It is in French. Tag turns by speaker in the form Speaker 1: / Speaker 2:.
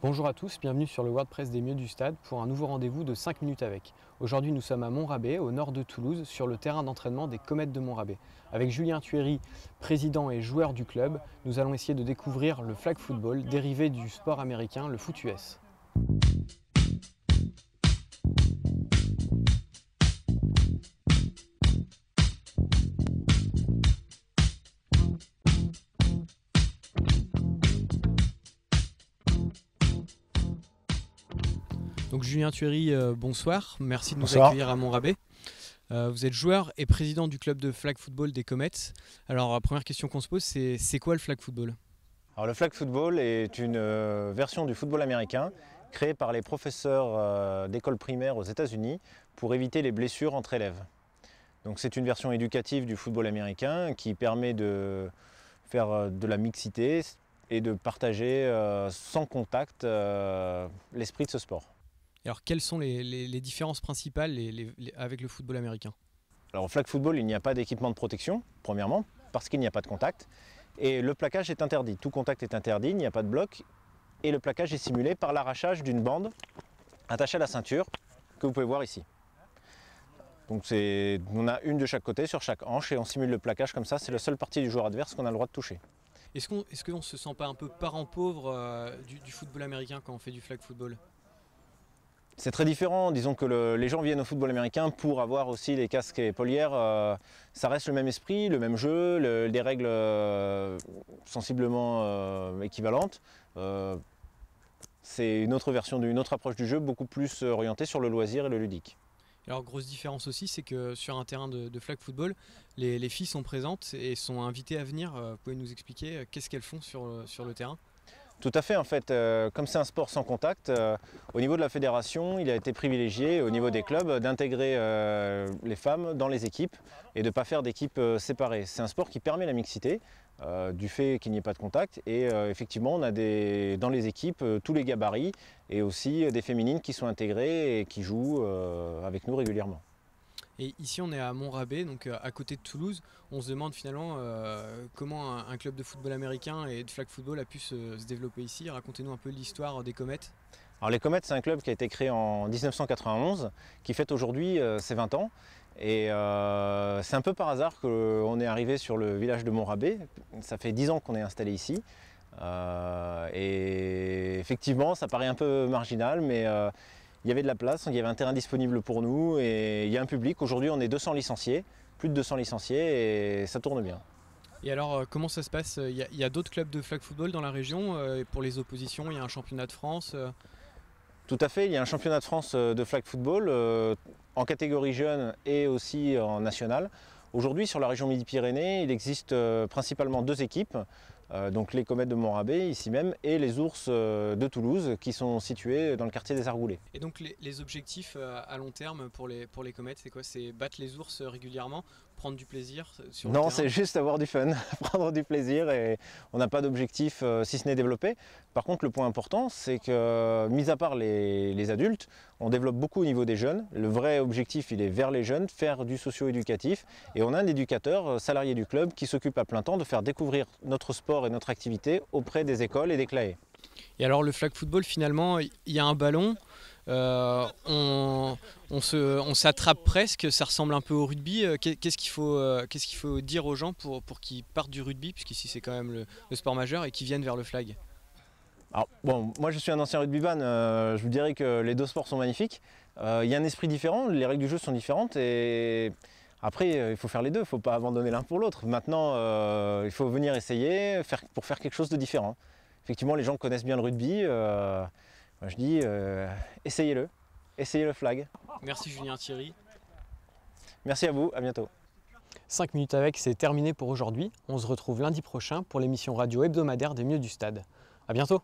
Speaker 1: Bonjour à tous, bienvenue sur le WordPress des Mieux du Stade pour un nouveau rendez-vous de 5 minutes avec. Aujourd'hui nous sommes à Montrabé, au nord de Toulouse, sur le terrain d'entraînement des Comètes de Montrabé. Avec Julien Thuéry, président et joueur du club, nous allons essayer de découvrir le flag football, dérivé du sport américain, le foot US. Donc Julien Thuéry, bonsoir, merci de nous accueillir à Montrabé. Vous êtes joueur et président du club de flag football des Comets. Alors la première question qu'on se pose, c'est quoi le flag football?
Speaker 2: Alors, le flag football est une version du football américain créée par les professeurs d'école primaire aux États-Unis pour éviter les blessures entre élèves. Donc c'est une version éducative du football américain qui permet de faire de la mixité et de partager sans contact l'esprit de ce sport.
Speaker 1: Alors quelles sont les différences principales avec le football américain?
Speaker 2: Alors au flag football, il n'y a pas d'équipement de protection, premièrement, parce qu'il n'y a pas de contact. Et le plaquage est interdit, tout contact est interdit, il n'y a pas de bloc. Et le plaquage est simulé par l'arrachage d'une bande attachée à la ceinture, que vous pouvez voir ici. Donc on a une de chaque côté sur chaque hanche et on simule le plaquage comme ça, c'est la seule partie du joueur adverse qu'on a le droit de toucher.
Speaker 1: Est-ce qu'on ne se sent pas un peu parent pauvre du football américain quand on fait du flag football?
Speaker 2: C'est très différent, disons que les gens viennent au football américain pour avoir aussi les casques et épaulières. Ça reste le même esprit, le même jeu, des règles sensiblement équivalentes. C'est une autre version, une autre approche du jeu, beaucoup plus orientée sur le loisir et le ludique.
Speaker 1: Alors grosse différence aussi, c'est que sur un terrain de flag football, les filles sont présentes et sont invitées à venir. Vous pouvez nous expliquer qu'est-ce qu'elles font sur le terrain?
Speaker 2: Tout à fait, en fait, comme c'est un sport sans contact, au niveau de la fédération, il a été privilégié au niveau des clubs d'intégrer les femmes dans les équipes et de ne pas faire d'équipes séparées. C'est un sport qui permet la mixité du fait qu'il n'y ait pas de contact et effectivement on a dans les équipes tous les gabarits et aussi des féminines qui sont intégrées et qui jouent avec nous régulièrement.
Speaker 1: Et ici on est à Montrabé, donc à côté de Toulouse. On se demande finalement comment un club de football américain et de flag football a pu se développer ici. Racontez-nous un peu l'histoire des Comets.
Speaker 2: Alors les Comets, c'est un club qui a été créé en 1991, qui fête aujourd'hui ses 20 ans. Et c'est un peu par hasard qu'on est arrivé sur le village de Montrabé. Ça fait 10 ans qu'on est installé ici. Et effectivement, ça paraît un peu marginal, mais il y avait de la place, il y avait un terrain disponible pour nous et il y a un public. Aujourd'hui, on est 200 licenciés, plus de 200 licenciés et ça tourne bien.
Speaker 1: Et alors, comment ça se passe? Il y a d'autres clubs de flag football dans la région? Et pour les oppositions, il y a un championnat de France?
Speaker 2: Tout à fait, il y a un championnat de France de flag football en catégorie jeune et aussi en national. Aujourd'hui, sur la région Midi-Pyrénées, il existe principalement deux équipes. Donc les Comètes de Montrabé, ici même, et les Ours de Toulouse, qui sont situés dans le quartier des Argoulets.
Speaker 1: Et donc les objectifs à long terme pour les Comètes, c'est quoi? C'est battre les ours régulièrement, prendre du plaisir sur le terrain?
Speaker 2: Non, c'est juste avoir du fun, prendre du plaisir, et on n'a pas d'objectif si ce n'est développer. Par contre, le point important, c'est que, mis à part les adultes, on développe beaucoup au niveau des jeunes. Le vrai objectif, il est vers les jeunes, faire du socio-éducatif. Et on a un éducateur salarié du club qui s'occupe à plein temps de faire découvrir notre sport et notre activité auprès des écoles et des CLAE.
Speaker 1: Et alors le flag football, finalement, il y a un ballon, on s'attrape presque, ça ressemble un peu au rugby. Qu'est-ce qu'il faut dire aux gens pour qu'ils partent du rugby, puisqu'ici c'est quand même le sport majeur, et qu'ils viennent vers le flag?
Speaker 2: Alors, bon, moi je suis un ancien rugbyman, je vous dirais que les deux sports sont magnifiques. Il y a un esprit différent, les règles du jeu sont différentes et après il faut faire les deux, il ne faut pas abandonner l'un pour l'autre. Maintenant il faut venir essayer pour faire quelque chose de différent. Effectivement, les gens connaissent bien le rugby, moi je dis essayez-le, essayez le flag.
Speaker 1: Merci Julien Thuéry.
Speaker 2: Merci à vous, à bientôt.
Speaker 1: 5 minutes avec, c'est terminé pour aujourd'hui. On se retrouve lundi prochain pour l'émission radio hebdomadaire des Mieux du Stade. À bientôt.